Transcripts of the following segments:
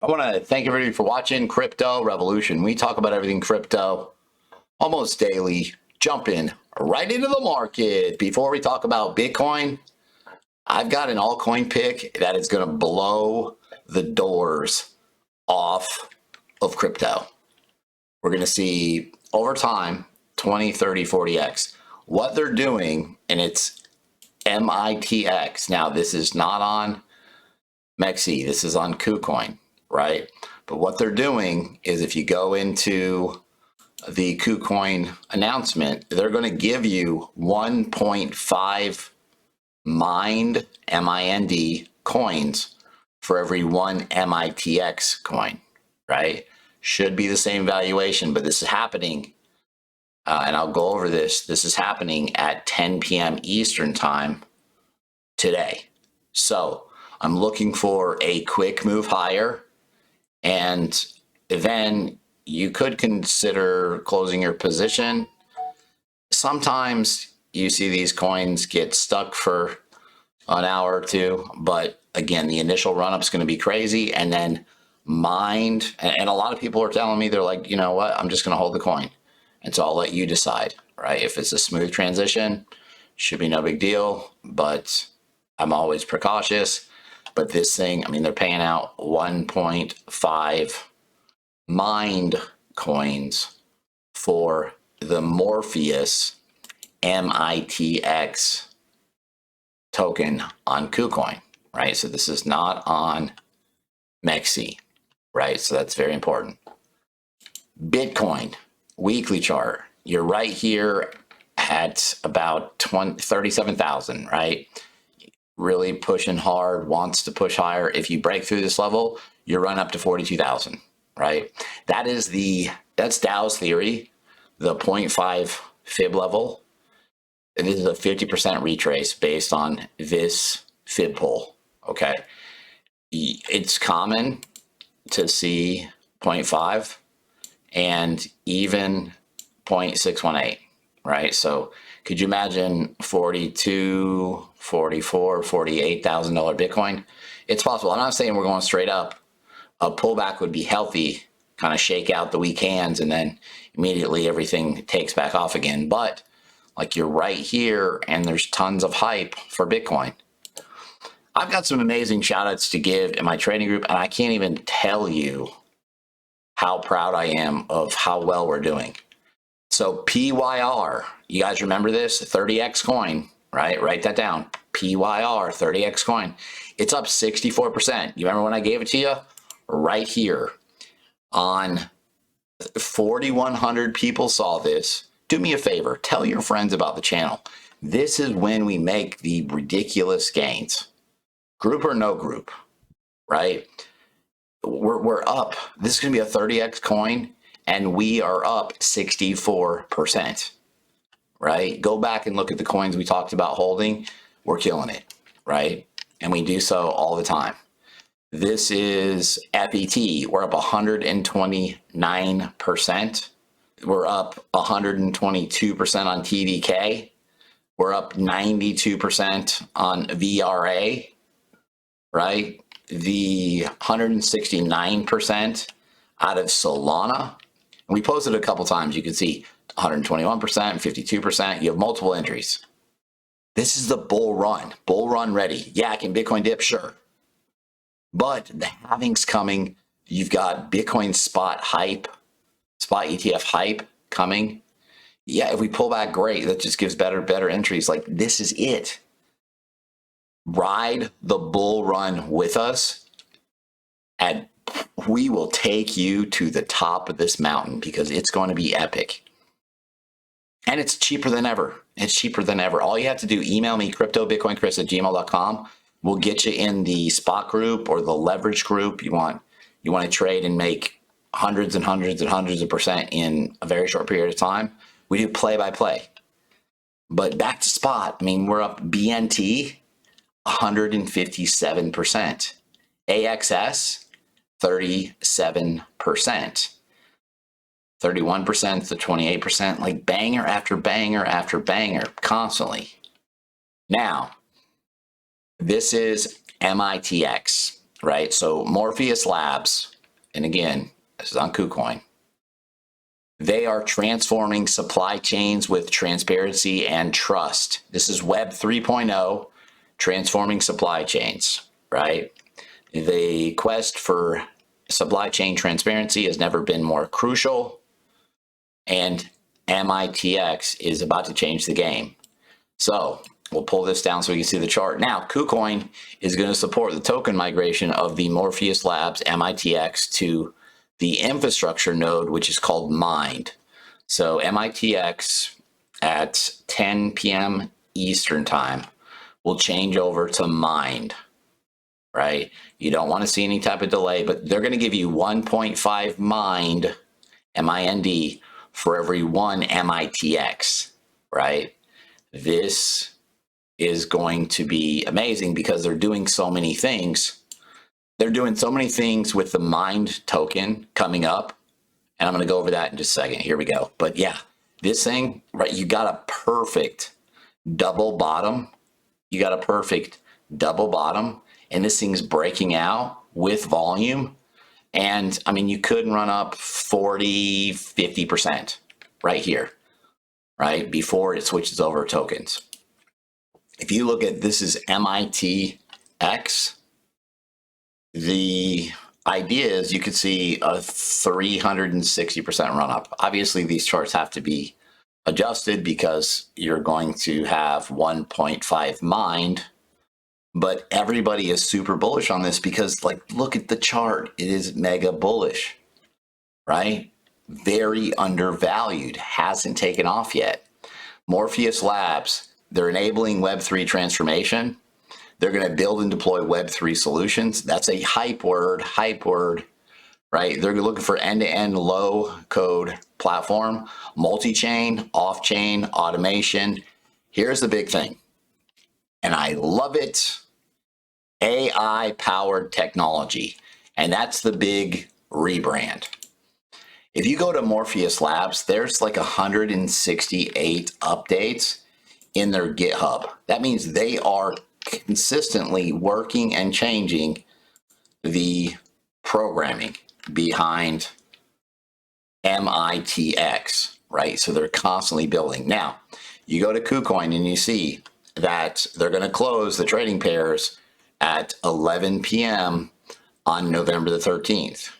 I want to thank everybody for watching Crypto Revolution. We talk about everything crypto almost daily. Jump in right into the market. Before we talk about Bitcoin, I've got an altcoin pick that is going to blow the doors off of crypto. We're going to see over time 20, 30, 40x. What they're doing, and it's MEXC. Now, this is not on MEXC. This is on KuCoin, right? But what they're doing is if you go into the KuCoin announcement, they're going to give you 1.5 mined, M-I-N-D, coins for every one MEXC coin, right? Should be the same valuation, but this is happening, and I'll go over this. This is happening at 10 p.m. Eastern time today. So I'm looking for a quick move higher, and then you could consider closing your position. Sometimes you see these coins get stuck for an hour or two, but again, the initial run-up is going to be crazy, and then mined, and a lot of people are telling me, they're like, you know what, I'm just going to hold the coin. And so I'll let you decide, right? If it's a smooth transition, should be no big deal, but I'm always precautious. But this thing, I mean, they're paying out 1.5 mined coins for the Morpheus MEXC token on KuCoin, right? So this is not on MEXC, right? So that's very important. Bitcoin weekly chart, you're right here at about 37,000, right? Really pushing hard, wants to push higher. If you break through this level, you run up to 42,000, right? That's Dow's theory, the 0.5 fib level. And this is a 50% retrace based on this fib pull, okay? It's common to see 0.5 and even 0.618, right? So could you imagine 42, 44, $48,000 Bitcoin? It's possible. I'm not saying we're going straight up. A pullback would be healthy, kind of shake out the weak hands, and then immediately everything takes back off again. But like, you're right here, and there's tons of hype for Bitcoin. I've got some amazing shout outs to give in my trading group, and I can't even tell you how proud I am of how well we're doing. So PYR, you guys remember this? 30x coin, right? Write that down. PYR, 30x coin. It's up 64%. You remember when I gave it to you? Right here on 4,100 people saw this. Do me a favor, tell your friends about the channel. This is when we make the ridiculous gains. Group or no group, right? We're up. This is going to be a 30x coin, and we are up 64%, right? Go back and look at the coins we talked about holding. We're killing it, right? And we do so all the time. This is FET. We're up 129%. We're up 122% on TDK. We're up 92% on VRA, right? The 169% out of Solana. And we posted a couple times. You can see 121%, 52%. You have multiple entries. This is the bull run ready. Yeah, can Bitcoin dip? Sure. But the halving's coming. You've got Bitcoin spot ETF hype coming. Yeah, if we pull back, great. That just gives better entries. Like, this is it. Ride the bull run with us, and we will take you to the top of this mountain, because it's going to be epic. And it's cheaper than ever. It's cheaper than ever. All you have to do, email me, cryptobitcoinchris@gmail.com. We'll get you in the spot group or the leverage group. You want to trade and make hundreds and hundreds and hundreds of percent in a very short period of time. We do play by play. But back to spot. I mean, we're up BNT 157%. AXS 37%. 31% to 28%, like banger after banger after banger, constantly. Now, this is MEXC. right? So Morpheus Labs, and again, this is on KuCoin. They are transforming supply chains with transparency and trust. This is Web 3.0, transforming supply chains, right? The quest for supply chain transparency has never been more crucial, and MEXC is about to change the game. So we'll pull this down so we can see the chart. Now, KuCoin is going to support the token migration of the Morpheus Labs MEXC to the infrastructure node, which is called Mind. So MEXC at 10 p.m. Eastern time will change over to Mind, right? You don't want to see any type of delay, but they're going to give you 1.5 Mind, M-I-N-D, for every one MEXC, right? This is going to be amazing because they're doing so many things. They're doing so many things with the Mind token coming up. And I'm going to go over that in just a second. Here we go. But yeah, this thing, right, you got a perfect double bottom. You got a perfect double bottom. And this thing's breaking out with volume. And I mean, you could run up 40, 50% right here, right, before it switches over tokens. If you look at this is MEXC, the idea is you could see a 360% run up. Obviously, these charts have to be adjusted because you're going to have 1.5 Mind, but everybody is super bullish on this because, like, look at the chart. It is mega bullish, right? Very undervalued, hasn't taken off yet. Morpheus Labs, they're enabling Web3 transformation. They're going to build and deploy Web3 solutions. That's a hype word, right? They're looking for end-to-end low-code platform, multi-chain, off-chain, automation. Here's the big thing, and I love it, AI-powered technology, and that's the big rebrand. If you go to Morpheus Labs, there's like 168 updates in their GitHub. That means they are consistently working and changing the programming behind MEXC, right? So they're constantly building. Now, you go to KuCoin and you see that they're going to close the trading pairs at 11 p.m. on November the 13th,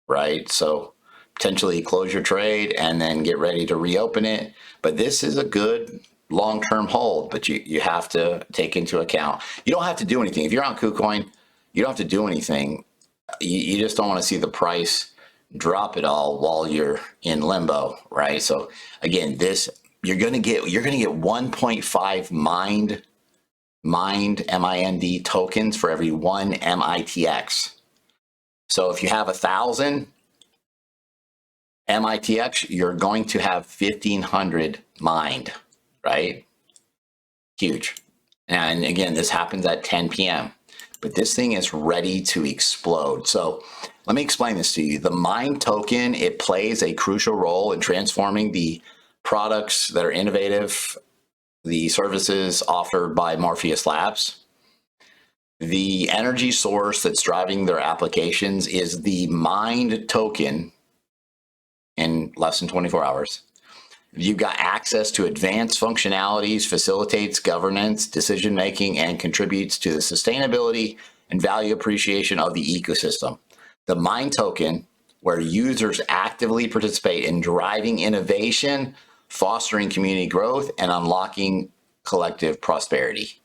right? So potentially close your trade and then get ready to reopen it. But this is a good long-term hold, but you have to take into account. You don't have to do anything. If you're on KuCoin, you don't have to do anything. You just don't want to see the price drop it all while you're in limbo, right? So again, this you're gonna get 1.5 Mind MIND tokens for every one MEXC. So if you have 1,000 MEXC, you're going to have 1,500 Mind, right? Huge. And again, this happens at 10 p.m. But this thing is ready to explode. So let me explain this to you. The Mind token, it plays a crucial role in transforming the products that are innovative, the services offered by Morpheus Labs. The energy source that's driving their applications is the Mind token in less than 24 hours. You've got access to advanced functionalities, facilitates governance, decision-making, and contributes to the sustainability and value appreciation of the ecosystem. The Mind token, where users actively participate in driving innovation, fostering community growth, and unlocking collective prosperity,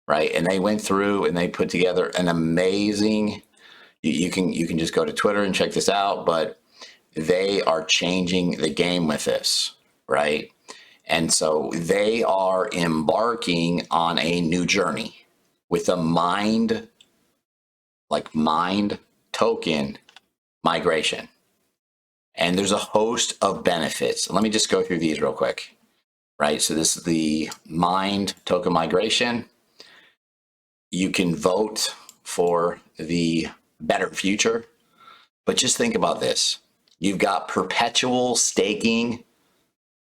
right? And they went through and they put together an amazing, you can just go to Twitter and check this out, but they are changing the game with this, right? And so they are embarking on a new journey with a Mind token migration. And there's a host of benefits. Let me just go through these real quick, right? So this is the Mind token migration. You can vote for the better future, but just think about this. You've got perpetual staking.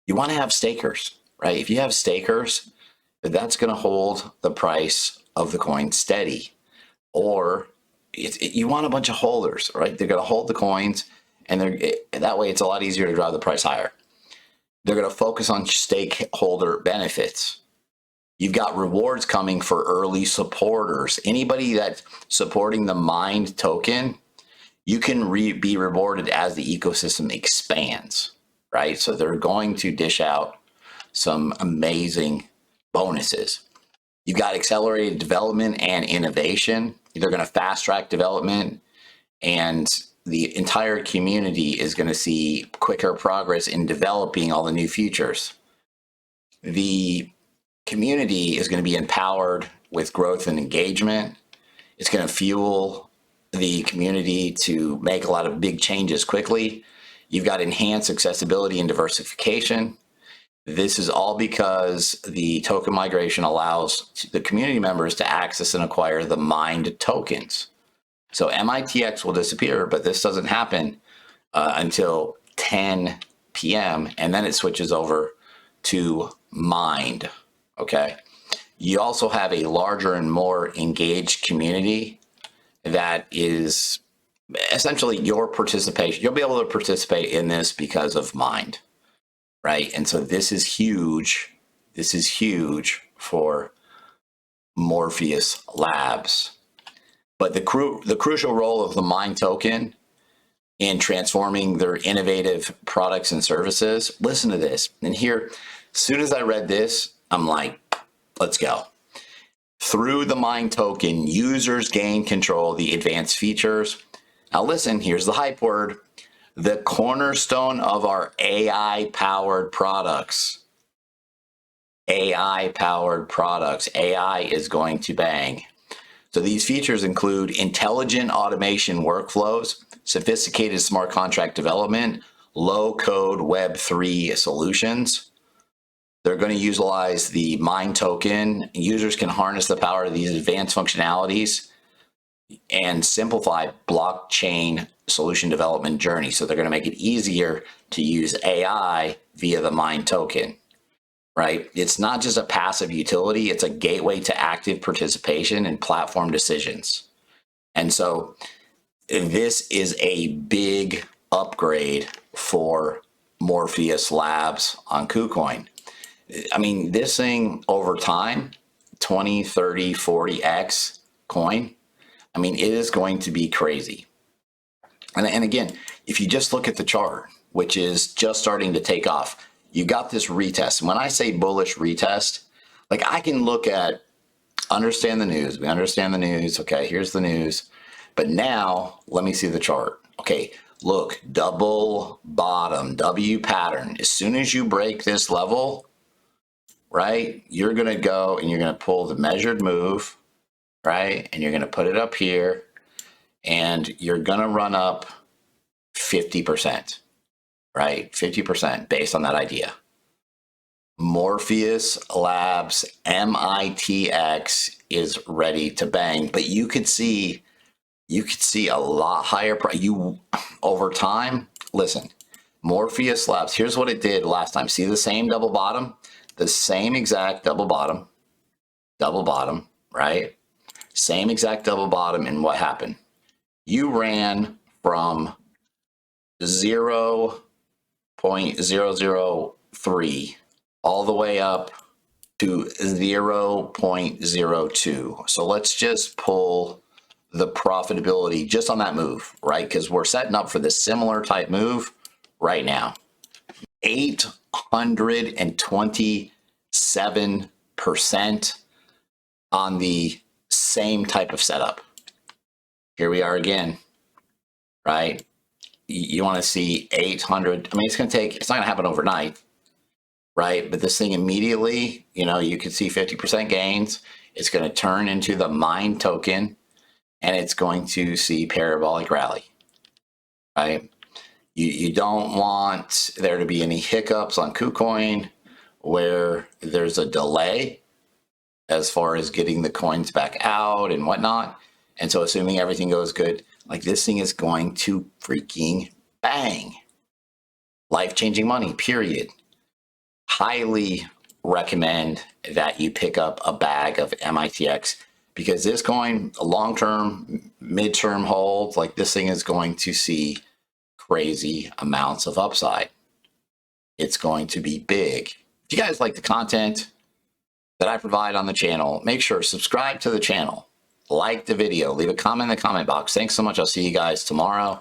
You want to have stakers, right? If you have stakers, that's going to hold the price of the coin steady. Or you want a bunch of holders, right? They're going to hold the coins, and that way it's a lot easier to drive the price higher. They're going to focus on stakeholder benefits. You've got rewards coming for early supporters. Anybody that's supporting the mined token, you can be rewarded as the ecosystem expands, right? So they're going to dish out some amazing bonuses. You've got accelerated development and innovation. They're going to fast track development, and the entire community is going to see quicker progress in developing all the new features. The community is going to be empowered with growth and engagement. It's going to fuel the community to make a lot of big changes quickly. You've got enhanced accessibility and diversification. This is all because the token migration allows the community members to access and acquire the mined tokens. So MEXC will disappear, but this doesn't happen until 10 p.m. and then it switches over to mined. Okay. You also have a larger and more engaged community that is essentially your participation. You'll be able to participate in this because of mined, right? And so this is huge. This is huge for Morpheus Labs. But the crucial role of the mined token in transforming their innovative products and services. Listen to this. And here, as soon as I read this, I'm like, let's go. Through the mined token, users gain control of the advanced features. Now listen, here's the hype word. The cornerstone of our AI-powered products. AI-powered products. AI is going to bang. So these features include intelligent automation workflows, sophisticated smart contract development, low-code Web3 solutions. They're going to utilize the mined token. Users can harness the power of these advanced functionalities and simplify blockchain solution development journey. So they're going to make it easier to use AI via the mined token, right? It's not just a passive utility. It's a gateway to active participation in platform decisions. And so this is a big upgrade for Morpheus Labs on KuCoin. I mean, this thing over time, 20, 30, 40x coin, I mean, it is going to be crazy. And again, if you just look at the chart, which is just starting to take off, you got this retest. And when I say bullish retest, like I can look at, understand the news. We understand the news. Okay, here's the news. But now let me see the chart. Okay, look, double bottom, W pattern. As soon as you break this level, right, you're going to go and you're going to pull the measured move, right? And you're going to put it up here and you're going to run up 50%, right? 50% based on that idea. Morpheus Labs MEXC is ready to bang, but you could see a lot higher price. Over time, listen, Morpheus Labs, here's what it did last time. See the same double bottom? The same exact double bottom, right? Same exact double bottom, and what happened? You ran from 0.003 all the way up to 0.02. So let's just pull the profitability just on that move, right? Because we're setting up for this similar type move right now. 827% on the same type of setup. Here we are again, right? You want to see 800. I mean, it's not going to happen overnight, right? But this thing immediately, you can see 50% gains. It's going to turn into the mined token, and it's going to see parabolic rally, right? You don't want there to be any hiccups on KuCoin where there's a delay as far as getting the coins back out and whatnot. And so assuming everything goes good, like this thing is going to freaking bang. Life-changing money, period. Highly recommend that you pick up a bag of MEXC because this coin, a long-term, mid-term hold, like this thing is going to see crazy amounts of upside. It's going to be big. If you guys like the content that I provide on the channel, make sure subscribe to the channel, like the video, leave a comment in the comment box. Thanks so much. I'll see you guys tomorrow.